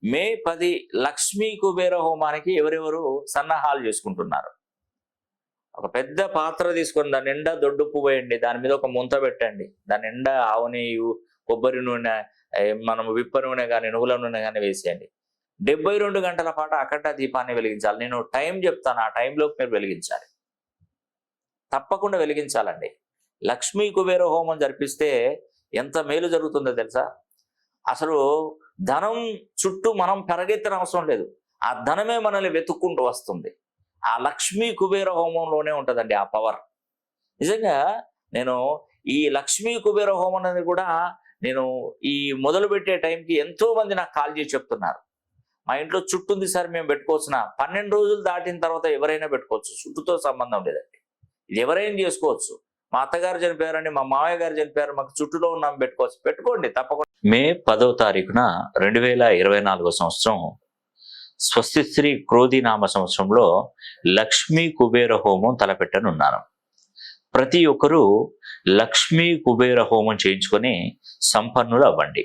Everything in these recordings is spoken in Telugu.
మే 10 లక్ష్మీ కుబేర హోమానికి ఎవరెవరు సన్నాహాలు చేసుకుంటున్నారు? ఒక పెద్ద పాత్ర తీసుకొని దాని నిండా దొడ్డుప్పు పోయండి, దాని మీద ఒక ముంత పెట్టండి, దాని నిండా ఆవు నెయ్యి, కొబ్బరి నూనె, మనం విప్ప నూనె కానీ నువ్వుల నూనె కానీ వేసేయండి. 72 గంటల పాటు అఖండ దీపాన్ని వెలిగించాలి. నేను టైం చెప్తాను, ఆ టైంలోపు మీరు వెలిగించాలి, తప్పకుండా వెలిగించాలండి. లక్ష్మీ కుబేర హోమం జరిపిస్తే ఎంత మేలు జరుగుతుందో తెలుసా? అసలు ధనం చుట్టూ మనం పరిగెత్తన అవసరం లేదు, ఆ ధనమే మనల్ని వెతుక్కుంటూ వస్తుంది. ఆ లక్ష్మీ కుబేర హోమంలోనే ఉంటుందండి ఆ పవర్. నిజంగా నేను ఈ లక్ష్మీ కుబేర హోమం అనేది కూడా నేను ఈ మొదలు పెట్టే టైంకి ఎంతో మంది నాకు కాల్ చేసి చెప్తున్నారు, మా ఇంట్లో చుట్టు ఉంది సార్, మేము పెట్టుకోవచ్చున. 12 రోజులు దాటిన తర్వాత ఎవరైనా పెట్టుకోవచ్చు, చుట్టుతో సంబంధం లేదండి, ఇది ఎవరైనా చేసుకోవచ్చు. మా అత్తగారు చనిపోయారండి, మా మామయ్య గారు చనిపోయారు, మాకు చుట్టులో ఉన్నాం, పెట్టుకోవచ్చు, పెట్టుకోండి తప్పకుండా. మే 10వ తారీఖున 2024 సంవత్సరం స్వస్తి శ్రీ క్రోధినామ సంవత్సరంలో లక్ష్మీ కుబేర హోమం తలపెట్టనున్నాను. ప్రతి ఒక్కరూ లక్ష్మీ కుబేర హోమం చేయించుకొని సంపన్నులు అవ్వండి.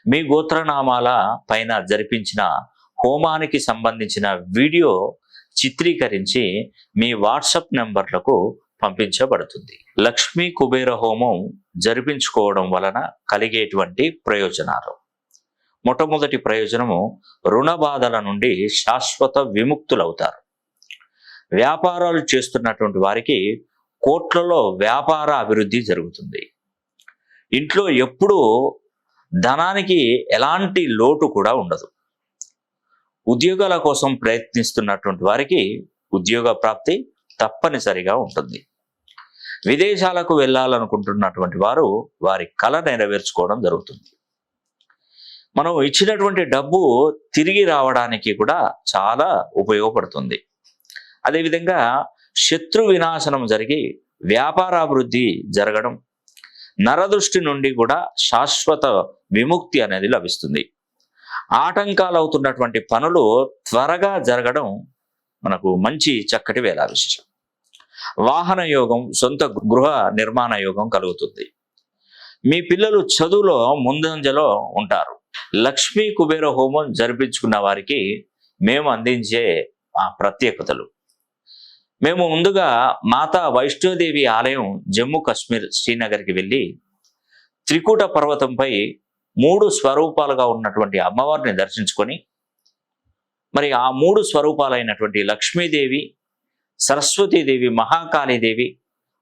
మీ గోత్రనామాల పైన జరిపించిన హోమానికి సంబంధించిన వీడియో చిత్రీకరించి మీ వాట్సాప్ నెంబర్లకు పంపించబడుతుంది. లక్ష్మీ కుబేర హోమం జరిపించుకోవడం వలన కలిగేటువంటి ప్రయోజనాలు: మొట్టమొదటి ప్రయోజనము, రుణ బాధల నుండి శాశ్వత విముక్తులవుతారు. వ్యాపారాలు చేస్తున్నటువంటి వారికి కోట్లలో వ్యాపార అభివృద్ధి జరుగుతుంది. ఇంట్లో ఎప్పుడూ ధనానికి ఎలాంటి లోటు కూడా ఉండదు. ఉద్యోగాల కోసం ప్రయత్నిస్తున్నటువంటి వారికి ఉద్యోగ ప్రాప్తి తప్పనిసరిగా ఉంటుంది. విదేశాలకు వెళ్ళాలనుకుంటున్నటువంటి వారు వారి కళ నెరవేర్చుకోవడం జరుగుతుంది. మనం ఇచ్చినటువంటి డబ్బు తిరిగి రావడానికి కూడా చాలా ఉపయోగపడుతుంది. అదేవిధంగా శత్రు వినాశనం జరిగి వ్యాపారాభివృద్ధి జరగడం, నరదృష్టి నుండి కూడా శాశ్వత విముక్తి అనేది లభిస్తుంది. ఆటంకాలు అవుతున్నటువంటి పనులు త్వరగా జరగడం మనకు మంచి చక్కటి వేళ విశేషం. వాహన యోగం, సొంత గృహ నిర్మాణ యోగం కలుగుతుంది. మీ పిల్లలు చదువులో ముందంజలో ఉంటారు. లక్ష్మీ కుబేర హోమం జరిపించుకున్న వారికి మేము అందించే ఆ ప్రత్యేకతలు: మేము ముందుగా మాతా వైష్ణోదేవి ఆలయం జమ్మూ కాశ్మీర్ శ్రీనగర్కి వెళ్ళి త్రికూట పర్వతంపై 3 స్వరూపాలుగా ఉన్నటువంటి అమ్మవారిని దర్శించుకొని, మరి ఆ 3 స్వరూపాలైనటువంటి లక్ష్మీదేవి, సరస్వతీదేవి, మహాకాళీదేవి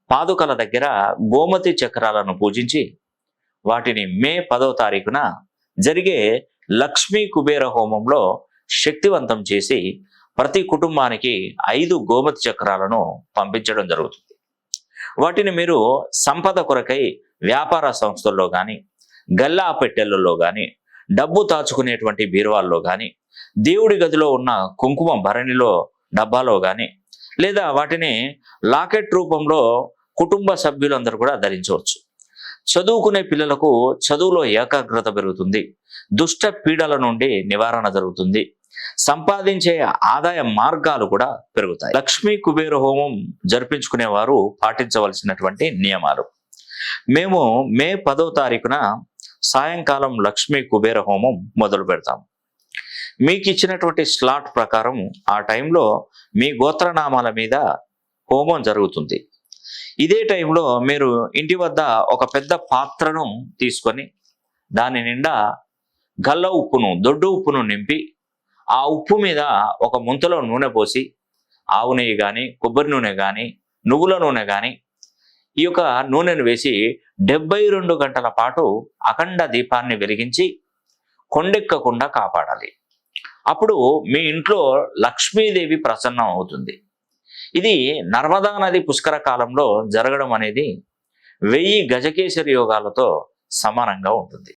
పాదుకల దగ్గర గోమతి చక్రాలను పూజించి వాటిని మే 10వ తారీఖున జరిగే లక్ష్మీ కుబేర హోమంలో శక్తివంతం చేసి ప్రతి కుటుంబానికి 5 గోమతి చక్రాలను పంపించడం జరుగుతుంది. వాటిని మీరు సంపద కొరకై వ్యాపార సంస్థల్లో కానీ, గల్లా పెట్టెలలో కానీ, డబ్బు దాచుకునేటువంటి బీరువాల్లో కానీ, దేవుడి గదిలో ఉన్న కుంకుమ భరణిలో డబ్బాలో కానీ, లేదా వాటిని లాకెట్ రూపంలో కుటుంబ సభ్యులందరూ కూడా ధరించవచ్చు. చదువుకునే పిల్లలకు చదువులో ఏకాగ్రత పెరుగుతుంది. దుష్ట పీడల నుండి నివారణ జరుగుతుంది. సంపాదించే ఆదాయ మార్గాలు కూడా పెరుగుతాయి. లక్ష్మీ కుబేర హోమం జరిపించుకునే వారు పాటించవలసినటువంటి నియమాలు: మేము మే 10వ తారీఖున సాయంకాలం లక్ష్మీ కుబేర హోమం మొదలు పెడతాం. మీకు ఇచ్చినటువంటి స్లాట్ ప్రకారం ఆ టైంలో మీ గోత్రనామాల మీద హోమం జరుగుతుంది. ఇదే టైంలో మీరు ఇంటి వద్ద ఒక పెద్ద పాత్రను తీసుకొని దాని నిండా గల్ల ఉప్పును, దొడ్డు ఉప్పును నింపి, ఆ ఉప్పు మీద ఒక ముంతలో నూనె పోసి, ఆవు నెయ్యి కానీ, కొబ్బరి నూనె కానీ, నువ్వుల నూనె కానీ, ఈ యొక్క నూనెను వేసి 72 గంటల పాటు అఖండ దీపాన్ని వెలిగించి కొండెక్కకుండా కాపాడాలి. అప్పుడు మీ ఇంట్లో లక్ష్మీదేవి ప్రసన్నం అవుతుంది. ఇది నర్మదా నది పుష్కర కాలంలో జరగడం అనేది 1000 గజకేసరి యోగాలతో సమానంగా ఉంటుంది.